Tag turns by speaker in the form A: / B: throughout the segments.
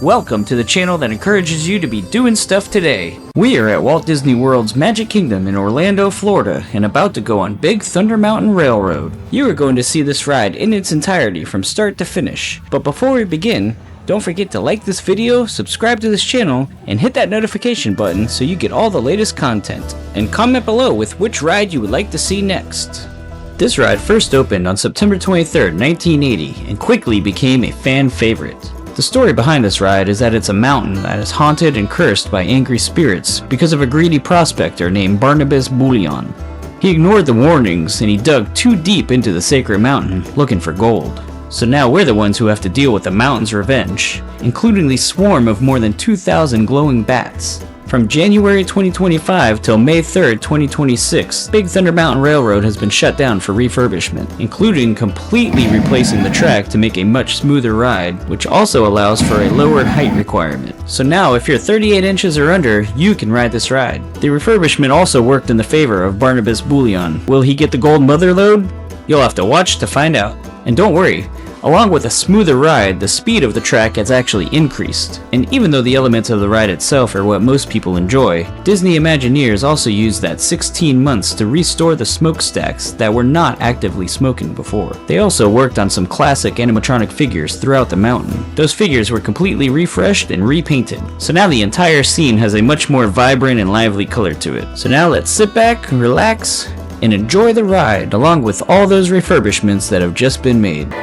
A: Welcome to the channel that encourages you to be doing stuff today. We are at Walt Disney World's Magic Kingdom in Orlando, Florida, and about to go on Big Thunder Mountain Railroad. You are going to see this ride in its entirety from start to finish. But before we begin, don't forget to like this video, subscribe to this channel, and hit that notification button so you get all the latest content. And comment below with which ride you would like to see next. This ride first opened on September 23rd, 1980, and quickly became a fan favorite. The story behind this ride is that it's a mountain that is haunted and cursed by angry spirits because of a greedy prospector named Barnabas Bullion. He ignored the warnings and he dug too deep into the sacred mountain looking for gold. So now we're the ones who have to deal with the mountain's revenge, including the swarm of more than 2,000 glowing bats. From January 2025 till May 3rd, 2026, Big Thunder Mountain Railroad has been shut down for refurbishment, including completely replacing the track to make a much smoother ride, which also allows for a lower height requirement. So now if you're 38 inches or under, you can ride this ride. The refurbishment also worked in the favor of Barnabas Bullion. Will he get the gold mother lode? You'll have to watch to find out. And don't worry, along with a smoother ride, the speed of the track has actually increased. And even though the elements of the ride itself are what most people enjoy, Disney Imagineers also used that 16 months to restore the smokestacks that were not actively smoking before. They also worked on some classic animatronic figures throughout the mountain. Those figures were completely refreshed and repainted. So now the entire scene has a much more vibrant and lively color to it. So now let's sit back, relax, and enjoy the ride along with all those refurbishments that have just been made.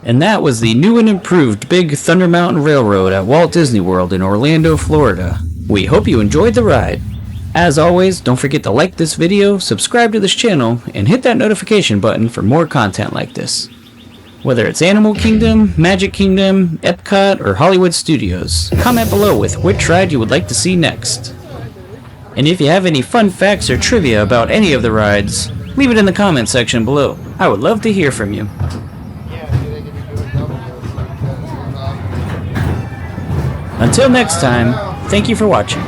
A: And that was the new and improved Big Thunder Mountain Railroad at Walt Disney World in Orlando, Florida. We hope you enjoyed the ride. As always, don't forget to like this video, subscribe to this channel, and hit that notification button for more content like this. Whether it's Animal Kingdom, Magic Kingdom, Epcot, or Hollywood Studios, comment below with which ride you would like to see next. And if you have any fun facts or trivia about any of the rides, leave it in the comment section below. I would love to hear from you. Until next time, thank you for watching.